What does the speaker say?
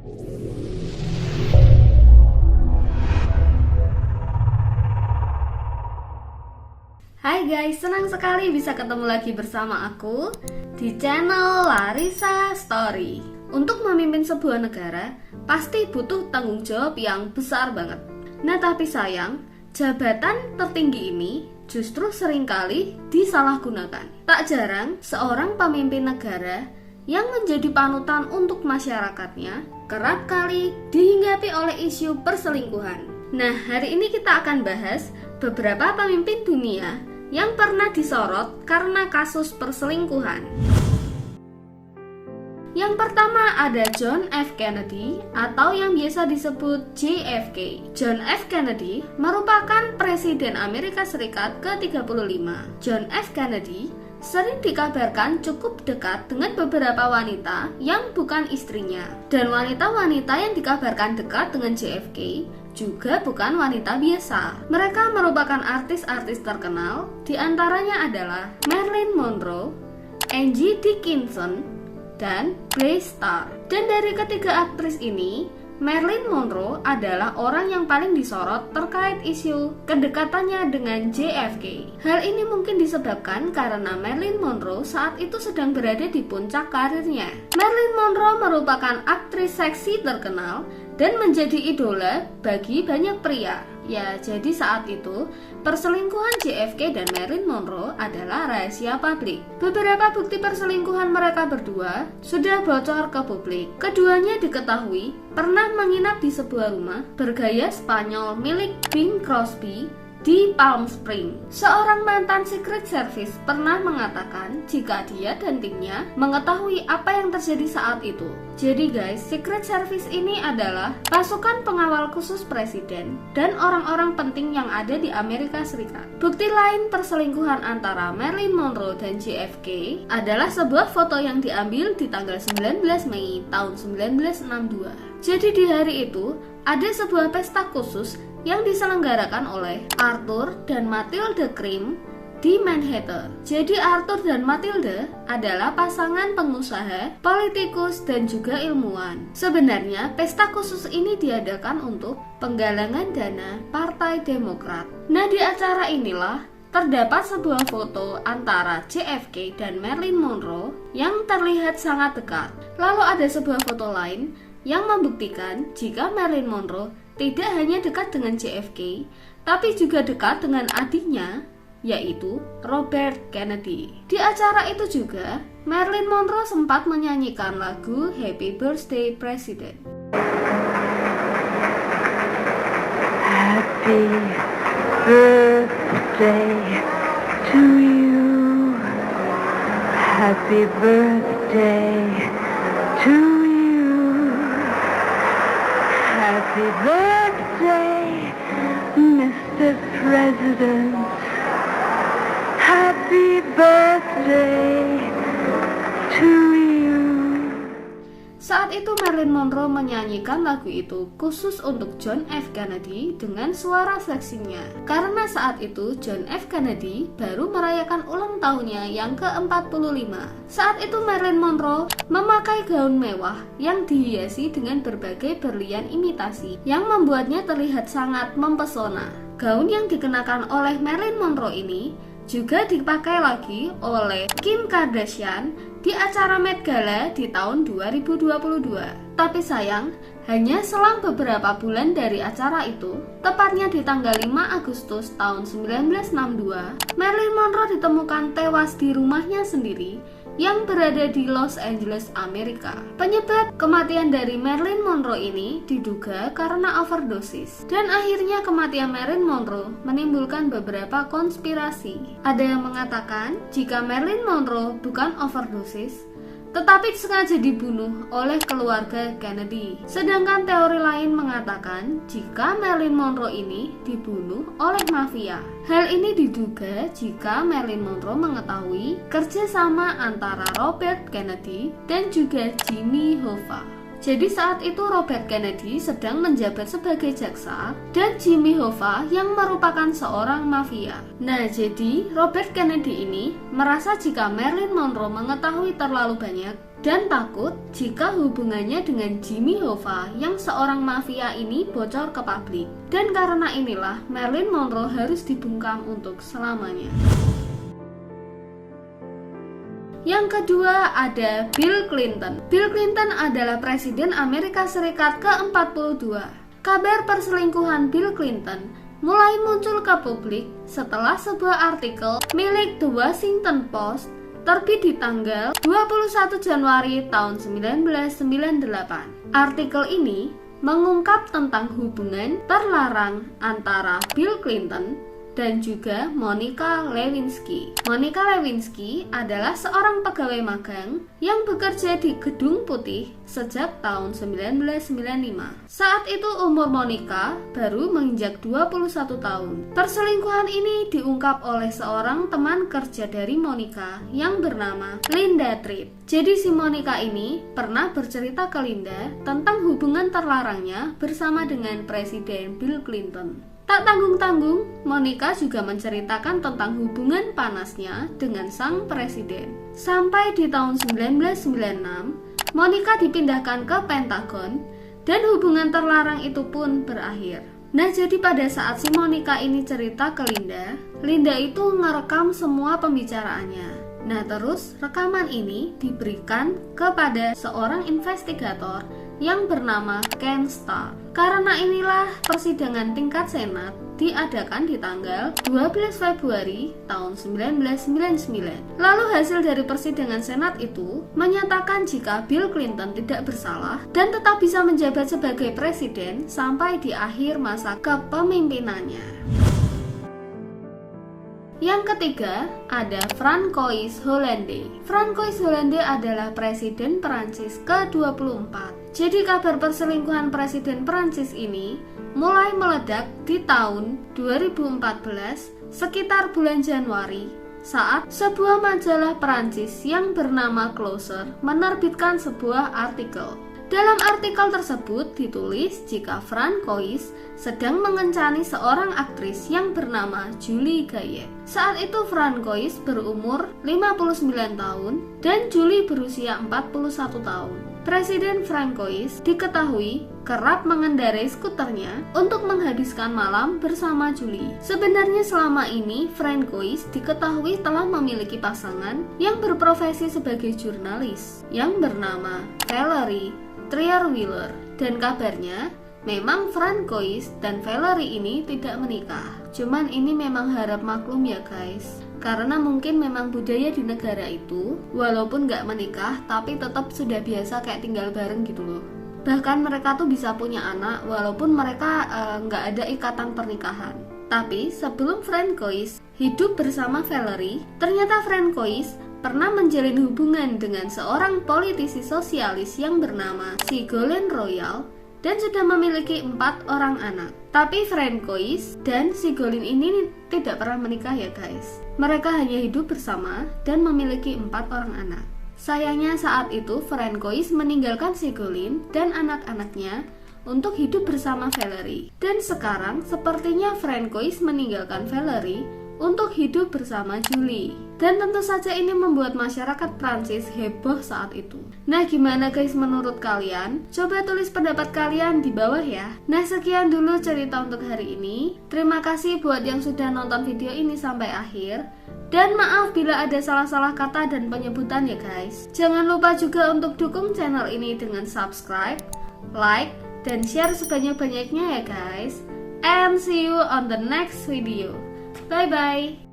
Hai guys, senang sekali bisa ketemu lagi bersama aku di channel Larissa Story. Untuk memimpin sebuah negara, pasti butuh tanggung jawab yang besar banget. Nah tapi sayang, jabatan tertinggi ini justru seringkali disalahgunakan. Tak jarang, seorang pemimpin negara yang menjadi panutan untuk masyarakatnya kerap kali dihinggapi oleh isu perselingkuhan. Nah, hari ini kita akan bahas beberapa pemimpin dunia yang pernah disorot karena kasus perselingkuhan. Yang pertama ada John F. Kennedy atau yang biasa disebut JFK. John F. Kennedy merupakan Presiden Amerika Serikat ke-35. John F. Kennedy sering dikabarkan cukup dekat dengan beberapa wanita yang bukan istrinya. Dan wanita-wanita yang dikabarkan dekat dengan JFK juga bukan wanita biasa. Mereka merupakan artis-artis terkenal, diantaranya adalah Marilyn Monroe, Angie Dickinson, dan Grace Starr. Dan dari ketiga aktris ini, Marilyn Monroe adalah orang yang paling disorot terkait isu kedekatannya dengan JFK. Hal ini mungkin disebabkan karena Marilyn Monroe saat itu sedang berada di puncak karirnya. Marilyn Monroe merupakan aktris seksi terkenal dan menjadi idola bagi banyak pria. Ya, jadi saat itu perselingkuhan JFK dan Marilyn Monroe adalah rahasia publik. Beberapa bukti perselingkuhan mereka berdua sudah bocor ke publik. Keduanya diketahui pernah menginap di sebuah rumah bergaya Spanyol milik Bing Crosby di Palm Springs. Seorang mantan Secret Service pernah mengatakan jika dia dan timnya mengetahui apa yang terjadi saat itu. Jadi guys, Secret Service ini adalah pasukan pengawal khusus presiden dan orang-orang penting yang ada di Amerika Serikat. Bukti lain perselingkuhan antara Marilyn Monroe dan JFK adalah sebuah foto yang diambil di tanggal 19 Mei tahun 1962. Jadi di hari itu ada sebuah pesta khusus yang diselenggarakan oleh Arthur dan Matilda Krim di Manhattan. Jadi Arthur dan Matilda adalah pasangan pengusaha, politikus, dan juga ilmuwan. Sebenarnya pesta khusus ini diadakan untuk penggalangan dana Partai Demokrat. Nah, di acara inilah terdapat sebuah foto antara JFK dan Marilyn Monroe yang terlihat sangat dekat. Lalu ada sebuah foto lain yang membuktikan jika Marilyn Monroe tidak hanya dekat dengan JFK, tapi juga dekat dengan adiknya, yaitu Robert Kennedy. Di acara itu juga, Marilyn Monroe sempat menyanyikan lagu Happy Birthday President. Happy birthday to you. Happy birthday to you. Happy birthday, Mr. President. Happy birthday to you. Saat itu Marilyn Monroe menyanyikan lagu itu khusus untuk John F. Kennedy dengan suara seksinya. Karena saat itu John F. Kennedy baru merayakan ulang tahunnya yang ke-45. Saat itu Marilyn Monroe memakai gaun mewah yang dihiasi dengan berbagai berlian imitasi yang membuatnya terlihat sangat mempesona. Gaun yang dikenakan oleh Marilyn Monroe ini juga dipakai lagi oleh Kim Kardashian di acara Met Gala di tahun 2022. Tapi sayang, hanya selang beberapa bulan dari acara itu, tepatnya di tanggal 5 Agustus tahun 1962, Marilyn Monroe ditemukan tewas di rumahnya sendiri yang berada di Los Angeles, Amerika. Penyebab kematian dari Marilyn Monroe ini diduga karena overdosis. Dan akhirnya kematian Marilyn Monroe menimbulkan beberapa konspirasi. Ada yang mengatakan jika Marilyn Monroe bukan overdosis, tetapi sengaja dibunuh oleh keluarga Kennedy. Sedangkan teori lain mengatakan jika Marilyn Monroe ini dibunuh oleh mafia. Hal ini diduga jika Marilyn Monroe mengetahui kerjasama antara Robert Kennedy dan juga Jimmy Hoffa. Jadi saat itu Robert Kennedy sedang menjabat sebagai jaksa dan Jimmy Hoffa yang merupakan seorang mafia. Nah, jadi Robert Kennedy ini merasa jika Marilyn Monroe mengetahui terlalu banyak dan takut jika hubungannya dengan Jimmy Hoffa yang seorang mafia ini bocor ke publik. Dan karena inilah Marilyn Monroe harus dibungkam untuk selamanya. Yang kedua ada Bill Clinton. Bill Clinton adalah Presiden Amerika Serikat ke-42. Kabar perselingkuhan Bill Clinton mulai muncul ke publik setelah sebuah artikel milik The Washington Post terbit di tanggal 21 Januari tahun 1998. Artikel ini mengungkap tentang hubungan terlarang antara Bill Clinton dan juga Monica Lewinsky. Monica Lewinsky adalah seorang pegawai magang yang bekerja di Gedung Putih sejak tahun 1995. Saat itu umur Monica baru menginjak 21 tahun. Perselingkuhan ini diungkap oleh seorang teman kerja dari Monica yang bernama Linda Tripp. Jadi si Monica ini pernah bercerita ke Linda tentang hubungan terlarangnya bersama dengan Presiden Bill Clinton. Tak tanggung-tanggung, Monica juga menceritakan tentang hubungan panasnya dengan sang presiden. Sampai di tahun 1996, Monica dipindahkan ke Pentagon dan hubungan terlarang itu pun berakhir. Nah, jadi pada saat si Monica ini cerita ke Linda, Linda itu ngerekam semua pembicaraannya. Nah, terus rekaman ini diberikan kepada seorang investigator yang bernama Ken Starr. Karena inilah persidangan tingkat Senat diadakan di tanggal 12 Februari tahun 1999. Lalu hasil dari persidangan Senat itu menyatakan jika Bill Clinton tidak bersalah dan tetap bisa menjabat sebagai presiden sampai di akhir masa kepemimpinannya. Yang ketiga ada Francois Hollande. Francois Hollande adalah Presiden Perancis ke-24. Jadi kabar perselingkuhan Presiden Perancis ini mulai meledak di tahun 2014 sekitar bulan Januari saat sebuah majalah Perancis yang bernama Closer menerbitkan sebuah artikel. Dalam artikel tersebut ditulis jika Francois sedang mengencani seorang aktris yang bernama Julie Gaillet. Saat itu Francois berumur 59 tahun dan Julie berusia 41 tahun. Presiden Francois diketahui kerap mengendarai skuternya untuk menghabiskan malam bersama Julie. Sebenarnya selama ini Francois diketahui telah memiliki pasangan yang berprofesi sebagai jurnalis yang bernama Valerie Trierweiler, dan kabarnya memang Francois dan Valerie ini tidak menikah. Cuman ini memang harap maklum ya guys, karena mungkin memang budaya di negara itu walaupun gak menikah tapi tetap sudah biasa kayak tinggal bareng gitu loh. Bahkan mereka tuh bisa punya anak walaupun mereka gak ada ikatan pernikahan. Tapi sebelum Francois hidup bersama Valerie, ternyata Francois pernah menjalin hubungan dengan seorang politisi sosialis yang bernama Ségolène Royal dan sudah memiliki 4 orang anak. Tapi Francois dan Ségolène ini tidak pernah menikah ya guys. Mereka hanya hidup bersama dan memiliki 4 orang anak. Sayangnya saat itu Francois meninggalkan Ségolène dan anak-anaknya untuk hidup bersama Valerie. Dan sekarang sepertinya Francois meninggalkan Valerie untuk hidup bersama Julie. Dan tentu saja ini membuat masyarakat Prancis heboh saat itu. Nah, gimana guys menurut kalian? Coba tulis pendapat kalian di bawah ya. Nah, sekian dulu cerita untuk hari ini. Terima kasih buat yang sudah nonton video ini sampai akhir. Dan maaf bila ada salah-salah kata dan penyebutan ya guys. Jangan lupa juga untuk dukung channel ini dengan subscribe, like, dan share sebanyak-banyaknya ya guys. And see you on the next video. Bye bye.